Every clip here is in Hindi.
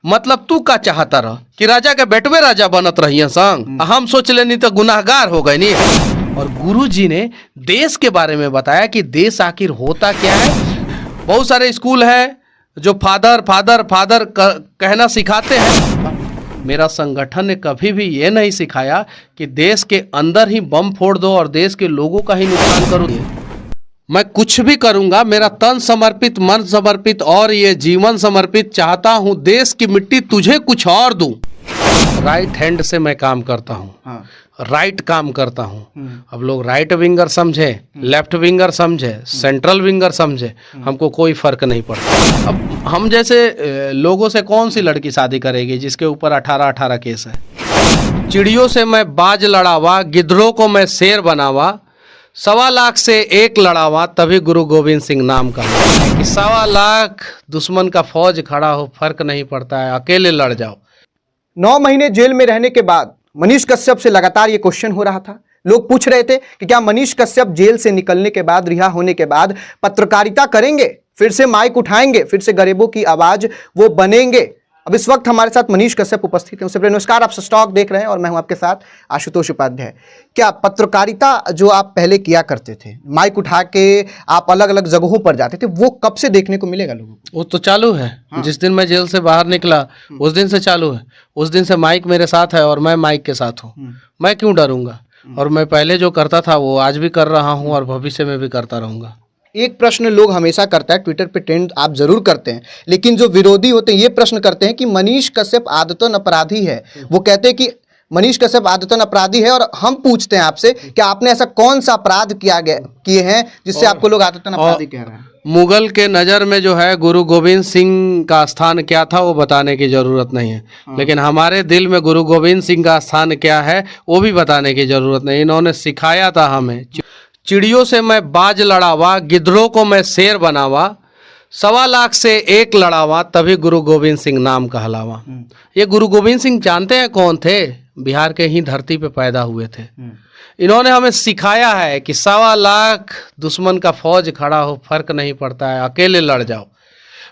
मतलब तू का चाहता रह कि राजा के बेटवे राजा बनत रहिए संग, हम सोच लेनी तो गुनाहगार हो गए नी। और गुरु जी ने देश के बारे में बताया कि देश आखिर होता क्या है। बहुत सारे स्कूल है जो फादर फादर फादर कहना सिखाते हैं। मेरा संगठन ने कभी भी ये नहीं सिखाया कि देश के अंदर ही बम फोड़ दो और देश के लोगों का ही नुकसान करो। मैं कुछ भी करूंगा, मेरा तन समर्पित, मन समर्पित और ये जीवन समर्पित चाहता हूं देश की मिट्टी तुझे कुछ और दूं। राइट हैंड से मैं काम करता हूं। हाँ। राइट काम करता हूं। अब लोग राइट विंगर समझे, लेफ्ट विंगर समझे, सेंट्रल विंगर समझे, हमको कोई फर्क नहीं पड़ता। अब हम जैसे लोगों से कौन सी लड़की शादी करेगी जिसके ऊपर 18-18 केस है। चिड़ियों से मैं बाज लड़ावा, गिद्धड़ों को मैं शेर बनावा, 1.25 लाख से 1 लड़ावा, तभी गुरु गोविंद सिंह नाम कहा कि 1.25 लाख दुश्मन का फौज खड़ा हो, फर्क नहीं पड़ता है, अकेले लड़ जाओ। 9 महीने जेल में रहने के बाद मनीष कश्यप से लगातार ये क्वेश्चन हो रहा था। लोग पूछ रहे थे कि क्या मनीष कश्यप जेल से निकलने के बाद, रिहा होने के बाद पत्रकारिता करेंगे, फिर से माइक उठाएंगे, फिर से गरीबों की आवाज वो बनेंगे। अब इस वक्त हमारे साथ मनीष कश्यप उपस्थित हैं। उससे पहले नमस्कार, आप स्टॉक देख रहे हैं और मैं हूं आपके साथ आशुतोष उपाध्याय। क्या पत्रकारिता जो आप पहले किया करते थे, माइक उठा के आप अलग अलग जगहों पर जाते थे, वो कब से देखने को मिलेगा लोगों को? वो तो चालू है। हाँ। जिस दिन मैं जेल से बाहर निकला उस दिन से चालू है। उस दिन से माइक मेरे साथ है और मैं माइक के साथ हूँ। मैं क्यों डरूंगा? और मैं पहले जो करता था वो आज भी कर रहा हूँ और भविष्य में भी करता रहूंगा। एक प्रश्न लोग हमेशा करता है, ट्विटर पे ट्रेंड आप जरूर करते हैं, लेकिन जो विरोधी होते हैं ये प्रश्न करते हैं कि मनीष कश्यप आदतन अपराधी है। वो कहते हैं कि मनीष कश्यप आदतन अपराधी है और हम पूछते हैं आपसे कि आपने ऐसा कौन सा अपराध किए हैं जिससे आपको लोग आदतन अपराधी कह रहे हैं? मुगल के नज़र में जो है गुरु गोविंद सिंह का स्थान क्या था वो बताने की जरूरत नहीं है। लेकिन हमारे दिल में गुरु गोविंद सिंह का स्थान क्या है वो भी बताने की जरूरत नहीं। इन्होंने सिखाया था हमें। चिड़ियों से मैं बाज लड़ावा, गिद्धड़ों को मैं शेर बनावा, 1.25 लाख से 1 लड़ावा, तभी गुरु गोविंद सिंह नाम कहलावा। ये गुरु गोविंद सिंह जानते हैं कौन थे? बिहार के ही धरती पे पैदा हुए थे। इन्होंने हमें सिखाया है कि 1.25 लाख दुश्मन का फौज खड़ा हो, फर्क नहीं पड़ता है, अकेले लड़ जाओ।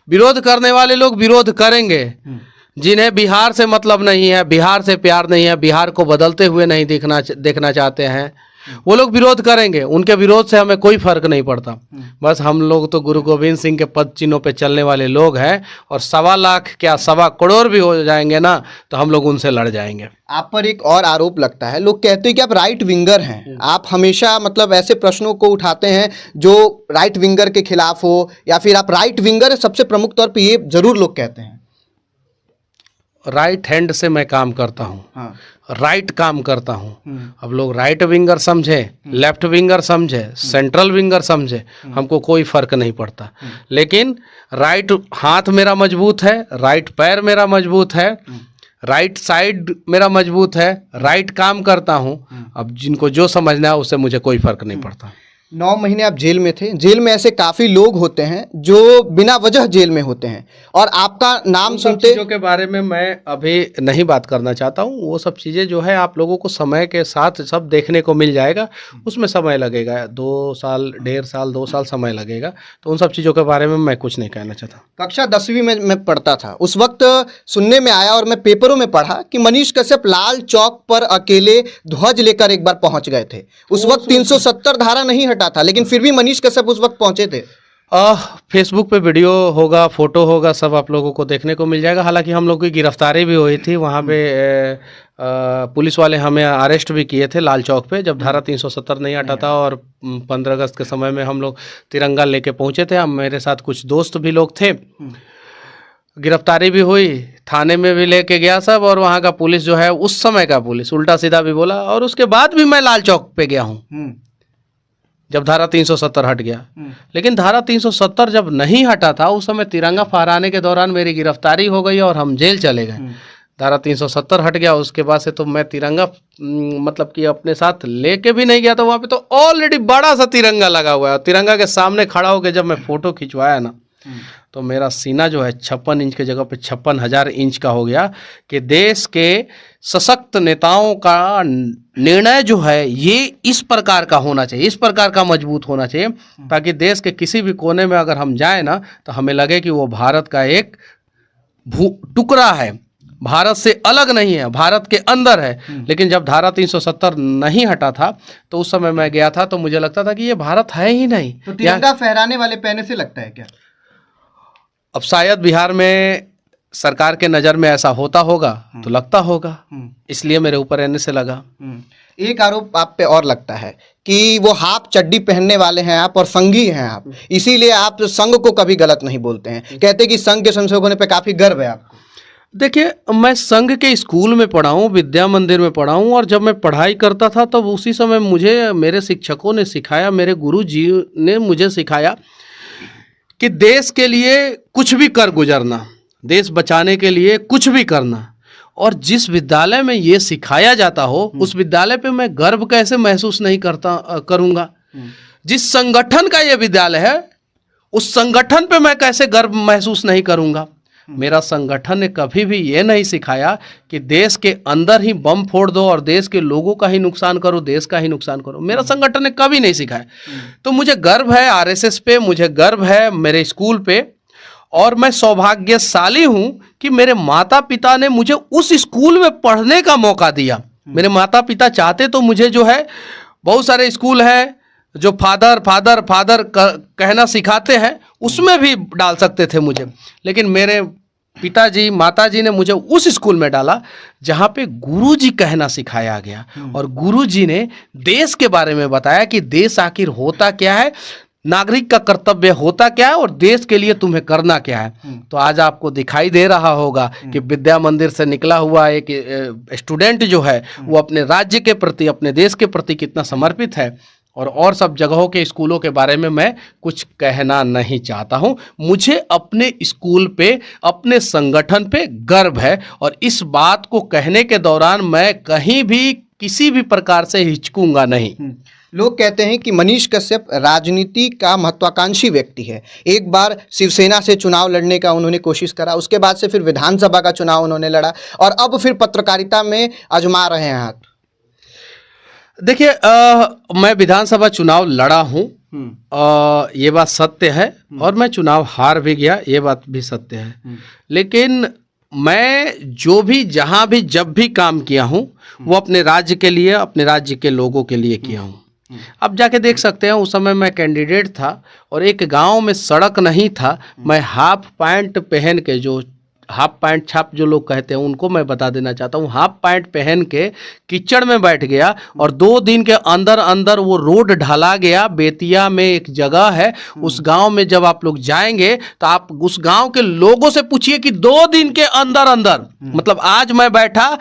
विरोध करने वाले लोग विरोध करेंगे। जिन्हें बिहार से मतलब नहीं है, बिहार से प्यार नहीं है, बिहार को बदलते हुए नहीं देखना चाहते हैं, वो लोग विरोध करेंगे। उनके विरोध से हमें कोई फर्क नहीं पड़ता। बस हम लोग तो गुरु गोविंद सिंह के पद चिन्हों पे चलने वाले लोग हैं और 1.25 लाख क्या 1.25 करोड़ भी हो जाएंगे ना तो हम लोग उनसे लड़ जाएंगे। आप पर एक और आरोप लगता है, लोग कहते हैं कि आप राइट विंगर हैं। आप हमेशा मतलब ऐसे प्रश्नों को उठाते हैं जो राइट विंगर के खिलाफ हो, या फिर आप राइट विंगर सबसे प्रमुख तौर पर ये जरूर लोग कहते हैं। राइट हैंड से मैं काम करता हूँ। हाँ। राइट काम करता हूँ। अब लोग राइट विंगर समझे, लेफ्ट विंगर समझे, सेंट्रल विंगर समझे, हमको कोई फर्क नहीं पड़ता। लेकिन राइट हाथ मेरा मजबूत है, राइट पैर मेरा मजबूत है, राइट साइड मेरा मजबूत है, राइट काम करता हूँ। अब जिनको जो समझना है उससे मुझे कोई फर्क नहीं पड़ता। 9 महीने आप जेल में थे। जेल में ऐसे काफ़ी लोग होते हैं जो बिना वजह जेल में होते हैं और आपका नाम सुनते। चीज़ों के बारे में मैं अभी नहीं बात करना चाहता हूँ। वो सब चीज़ें जो है आप लोगों को समय के साथ सब देखने को मिल जाएगा। उसमें समय लगेगा, 2 साल, 1.5 साल, 2 साल समय लगेगा। तो उन सब चीज़ों के बारे में मैं कुछ नहीं कहना चाहता। कक्षा 10वीं में मैं पढ़ता था, उस वक्त सुनने में आया और मैं पेपरों में पढ़ा कि मनीष कश्यप लाल चौक पर अकेले ध्वज लेकर एक बार पहुंच गए थे। उस वक्त 370 धारा नहीं था, लेकिन फिर भी मनीष कश्यप उस वक्त पहुंचे थे। फेसबुक पे वीडियो होगा, फोटो होगा, सब आप लोगों को देखने को मिल जाएगा। हालांकि हम लोग की गिरफ्तारी भी हुई थी वहाँ पे। पुलिस वाले हमें अरेस्ट भी किए थे लाल चौक पे, जब धारा 370 नहीं हटा था। और 15 अगस्त के समय में हम लोग तिरंगा लेके पहुँचे थे। मेरे साथ कुछ दोस्त भी लोग थे। गिरफ्तारी भी हुई, थाने में भी लेके गया सब। और वहाँ का पुलिस जो है, उस समय का पुलिस उल्टा सीधा भी बोला। और उसके बाद भी मैं लाल चौक पे गया हूँ जब धारा 370 हट गया। लेकिन धारा 370 जब नहीं हटा था उस समय तिरंगा फहराने के दौरान मेरी गिरफ्तारी हो गई और हम जेल चले गए। धारा 370 हट गया, उसके बाद से तो मैं तिरंगा मतलब कि अपने साथ लेके भी नहीं गया था। वहाँ पे तो ऑलरेडी बड़ा सा तिरंगा लगा हुआ है। तिरंगा के सामने खड़ा होकर जब मैं फोटो खिंचवाया ना तो मेरा सीना जो है 56 इंच के जगह पे 56,000 इंच का हो गया कि देश के सशक्त नेताओं का निर्णय जो है ये इस प्रकार का होना चाहिए, इस प्रकार का मजबूत होना चाहिए, ताकि देश के किसी भी कोने में अगर हम जाएं ना तो हमें लगे कि वो भारत का एक टुकड़ा है, भारत से अलग नहीं है, भारत के अंदर है। लेकिन जब धारा 370 नहीं हटा था तो उस समय मैं गया था तो मुझे लगता था कि ये भारत है ही नहीं। तो तिरंगा फहराने वाले पहने से लगता है क्या? अब शायद बिहार में सरकार के नज़र में ऐसा होता होगा तो लगता होगा, इसलिए मेरे ऊपर रहने से लगा। एक आरोप आप पे और लगता है कि वो हाफ चड्डी पहनने वाले हैं आप और संघी हैं आप, इसीलिए आप संघ को कभी गलत नहीं बोलते हैं। कहते हैं कि संघ के संशोधन होने पे काफी गर्व है आपको। देखिए, मैं संघ के स्कूल में पढ़ा हूँ, विद्या मंदिर में पढ़ा हूँ, और जब मैं पढ़ाई करता था तब उसी समय मुझे मेरे शिक्षकों ने सिखाया, मेरे गुरु जी ने मुझे सिखाया कि देश के लिए कुछ भी कर गुजरना, देश बचाने के लिए कुछ भी करना। और जिस विद्यालय में ये सिखाया जाता हो उस विद्यालय पे मैं गर्व कैसे महसूस नहीं करूँगा। जिस संगठन का ये विद्यालय है उस संगठन पे मैं कैसे गर्व महसूस नहीं करूँगा। मेरा संगठन ने कभी भी ये नहीं सिखाया कि देश के अंदर ही बम फोड़ दो और देश के लोगों का ही नुकसान करो, देश का ही नुकसान करो। मेरा संगठन ने कभी नहीं सिखाया। तो मुझे गर्व है आरएसएस पे, मुझे गर्व है मेरे स्कूल पे, और मैं सौभाग्यशाली हूँ कि मेरे माता पिता ने मुझे उस स्कूल में पढ़ने का मौका दिया। मेरे माता पिता चाहते तो मुझे जो है, बहुत सारे स्कूल हैं जो फादर फादर फादर कहना सिखाते हैं, उसमें भी डाल सकते थे मुझे, लेकिन मेरे पिताजी माताजी ने मुझे उस स्कूल में डाला जहाँ पे गुरुजी कहना सिखाया गया। और गुरुजी ने देश के बारे में बताया कि देश आखिर होता क्या है, नागरिक का कर्तव्य होता क्या है और देश के लिए तुम्हें करना क्या है। तो आज आपको दिखाई दे रहा होगा कि विद्या मंदिर से निकला हुआ एक स्टूडेंट जो है वो अपने राज्य के प्रति, अपने देश के प्रति कितना समर्पित है। और सब जगहों के स्कूलों के बारे में मैं कुछ कहना नहीं चाहता हूं। मुझे अपने स्कूल पे, अपने संगठन पे गर्व है, और इस बात को कहने के दौरान मैं कहीं भी किसी भी प्रकार से हिचकूंगा नहीं। लोग कहते हैं कि मनीष कश्यप राजनीति का महत्वाकांक्षी व्यक्ति है। एक बार शिवसेना से चुनाव लड़ने का उन्होंने कोशिश करा, उसके बाद से फिर विधानसभा का चुनाव उन्होंने लड़ा, और अब फिर पत्रकारिता में आजमा रहे हैं हाथ। देखिए, मैं विधानसभा चुनाव लड़ा हूँ, ये बात सत्य है, और मैं चुनाव हार भी गया, ये बात भी सत्य है। लेकिन मैं जो भी, जहाँ भी, जब भी काम किया हूँ वो अपने राज्य के लिए, अपने राज्य के लोगों के लिए किया हूँ। अब जाके देख सकते हैं, उस समय मैं कैंडिडेट था और एक गांव में सड़क नहीं था, मैं हाफ पैंट पहन के, जो हाफ पैंट छाप जो लोग कहते हैं उनको मैं बता देना चाहता हूँ, हाफ पैंट पहन के कीचड़ में बैठ गया, और 2 दिन के अंदर अंदर वो रोड ढला गया। बेतिया में एक जगह है, उस गांव में जब आप लोग जाएंगे तो आप उस गांव के लोगों से पूछिए कि 2 दिन के अंदर अंदर, मतलब आज मैं बैठा,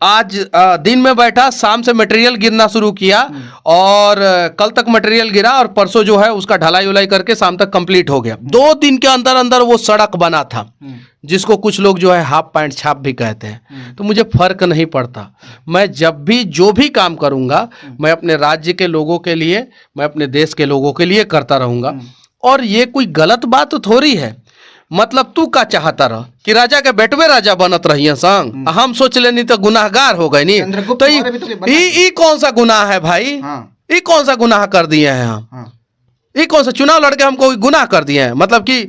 आज दिन में बैठा, शाम से मटेरियल गिरना शुरू किया, और कल तक मटेरियल गिरा, और परसों जो है उसका ढलाई उलाई करके शाम तक कंप्लीट हो गया। 2 दिन के अंदर अंदर वो सड़क बना था, जिसको कुछ लोग जो है हाफ पैंट छाप भी कहते हैं। तो मुझे फर्क नहीं पड़ता, मैं जब भी जो भी काम करूंगा मैं अपने राज्य के लोगों के लिए, मैं अपने देश के लोगों के लिए करता रहूंगा। और ये कोई गलत बात थोड़ी है। मतलब तू का चाहता रह कि राजा के बेटवे राजा बनत रहिए संग, हम सोच लेनी तो गुनाहगार हो गए नी। तो ये कौन सा गुनाह है भाई? ये कौन सा गुनाह कर दिए हैं हम? ये कौन सा चुनाव लड़के हम कोई गुनाह कर दिए हैं? मतलब कि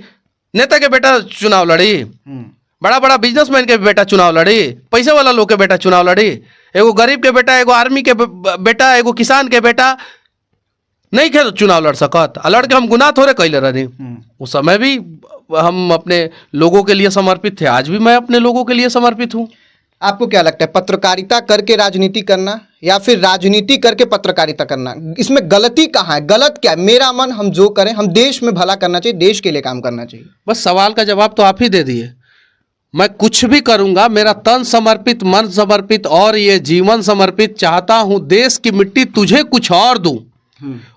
नेता के बेटा चुनाव लड़ी, बड़ा बड़ा बिजनेसमैन के बेटा चुनाव लड़ी, पैसे वाला लोग के बेटा चुनाव लड़ी, एगो गरीब के बेटा, एगो आर्मी के बेटा, एगो किसान के बेटा नहीं खे चुनाव लड़ सकत? लड़के हम गुनाह थोड़े कैले रही। उस समय भी हम अपने लोगों के लिए समर्पित थे, आज भी मैं अपने लोगों के लिए समर्पित हूँ। आपको क्या लगता है, पत्रकारिता करके राजनीति करना या फिर राजनीति करके पत्रकारिता करना, इसमें गलती कहाँ है? गलत क्या है? मेरा मन, हम जो करें, हम देश में भला करना चाहिए, देश के लिए काम करना चाहिए। बस सवाल का जवाब तो आप ही दे दिए। मैं कुछ भी करूंगा, मेरा तन समर्पित, मन समर्पित और ये जीवन समर्पित, चाहता हूं देश की मिट्टी तुझे कुछ और दूं,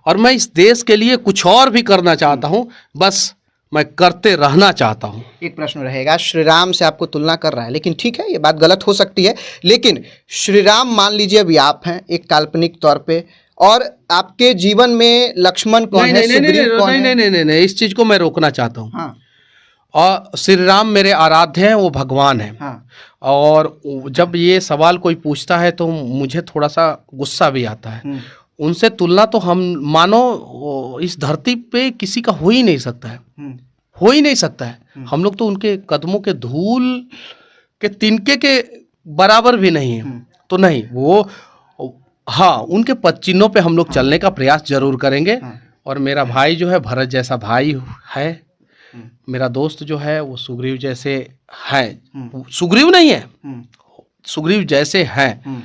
और मैं इस देश के लिए कुछ और भी करना चाहता हूं, बस मैं करते रहना चाहता हूं। एक प्रश्न रहेगा, श्री राम से आपको तुलना कर रहा है, लेकिन ठीक है, ये बात गलत हो सकती है, लेकिन श्री राम मान लीजिए अभी आप हैं एक काल्पनिक तौर पे, और आपके जीवन में लक्ष्मण कौन है, सुग्रीव कौन है? नहीं, इस चीज को मैं रोकना चाहता हूँ। हाँ। और श्री राम मेरे आराध्य हैं, वो भगवान है। हाँ। और जब ये सवाल कोई पूछता है तो मुझे थोड़ा सा गुस्सा भी आता है। उनसे तुलना तो हम मानो इस धरती पे किसी का हो ही नहीं सकता है, हो ही नहीं सकता है। हम लोग तो उनके कदमों के धूल के तिनके के बराबर भी नहीं है। तो नहीं, वो हाँ, उनके पद चिन्हों पे हम लोग चलने का प्रयास जरूर करेंगे। और मेरा भाई जो है भरत जैसा भाई है, मेरा दोस्त जो है वो सुग्रीव जैसे है, सुग्रीव नहीं है, सुग्रीव जैसे हैं,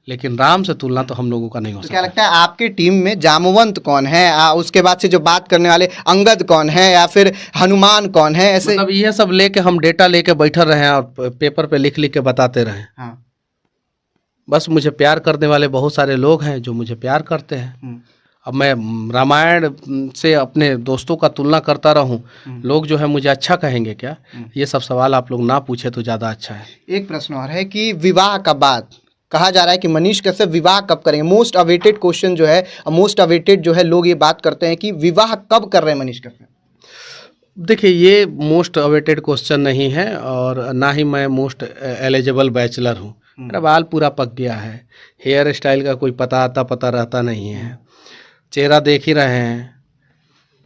लेकिन राम से तुलना तो हम लोगों का नहीं हो तो सकता। क्या लगता है आपकी टीम में जामवंत कौन है, उसके बाद से जो बात करने वाले अंगद कौन है, या फिर हनुमान कौन है? ऐसे मतलब ये सब लेके हम डेटा लेके बैठे रहे और पेपर पे लिख लिख के बताते रहे। हाँ। बस मुझे प्यार करने वाले बहुत सारे लोग हैं जो मुझे प्यार करते हैं। अब मैं रामायण से अपने दोस्तों का तुलना करता रहूं, लोग जो है मुझे अच्छा कहेंगे क्या? ये सब सवाल आप लोग ना पूछे तो ज़्यादा अच्छा है। एक प्रश्न और है कि विवाह का बाद कहा जा रहा है कि मनीष कश्यप विवाह कब करेंगे? मोस्ट अवेटेड क्वेश्चन जो है, मोस्ट अवेटेड जो है, लोग ये बात करते हैं कि विवाह कब कर रहे हैं मनीष कश्यप? देखिए, ये मोस्ट अवेटेड क्वेश्चन नहीं है और ना ही मैं मोस्ट एलिजिबल बैचलर हूँ। मेरा बाल पूरा पक गया है, हेयर स्टाइल का कोई पता रहता नहीं है, चेहरा देख ही रहे हैं।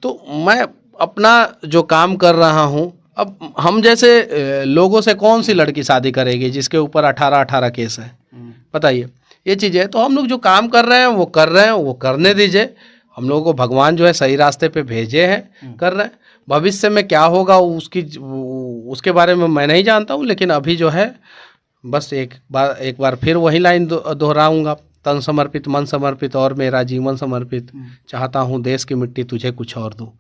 तो मैं अपना जो काम कर रहा हूँ, अब हम जैसे लोगों से कौन सी लड़की शादी करेगी जिसके ऊपर 18 केस है? बताइए, ये चीज़ है। तो हम लोग जो काम कर रहे हैं वो कर रहे हैं, वो करने दीजिए। हम लोगों को भगवान जो है सही रास्ते पे भेजे हैं, कर रहे हैं। भविष्य में क्या होगा उसके बारे में मैं नहीं जानता हूँ, लेकिन अभी जो है बस एक बार फिर वही लाइन दोहराऊंगा, तन समर्पित मन समर्पित और मेरा जीवन समर्पित, चाहता हूँ देश की मिट्टी तुझे कुछ और दूँ।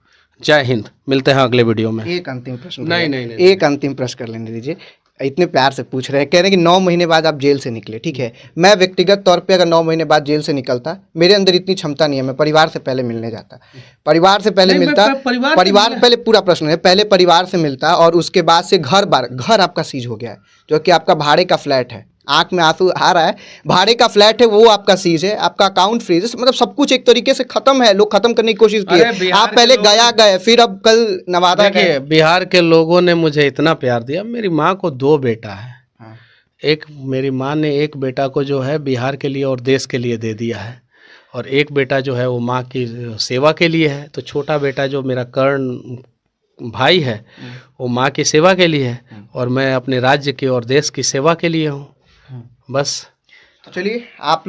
जय हिंद। मिलते हैं अगले वीडियो में। एक अंतिम प्रश्न, नहीं, एक अंतिम प्रश्न कर लेने दीजिए। इतने प्यार से पूछ रहे हैं, कह रहे हैं कि 9 महीने बाद आप जेल से निकले, ठीक है। मैं व्यक्तिगत तौर पे अगर 9 महीने बाद जेल से निकलता, मेरे अंदर इतनी क्षमता नहीं है, मैं परिवार से पहले मिलने जाता, परिवार से पहले मिलता, परिवार पहले, पूरा प्रश्न है, पहले परिवार से मिलता और उसके बाद से घर आपका सीज हो गया है, जो कि आपका भाड़े का फ्लैट है, आंख में आंसू आ रहा है, भाड़े का फ्लैट है, वो आपका सीज है, आपका अकाउंट फ्रीज है, मतलब सब कुछ एक तरीके से खत्म है। लोग खत्म करने की कोशिश की है, आप पहले गया गए, फिर अब कल नवादा गए। बिहार के लोगों ने मुझे इतना प्यार दिया। मेरी माँ को 2 बेटा है। एक मेरी माँ ने एक बेटा को जो है बिहार के लिए और देश के लिए दे दिया है, और एक बेटा जो है वो माँ की सेवा के लिए है। तो छोटा बेटा जो मेरा कर्ण भाई है वो माँ की सेवा के लिए है, और मैं अपने राज्य की और देश की सेवा के लिए हूँ। बस। तो चलिए, आप लोग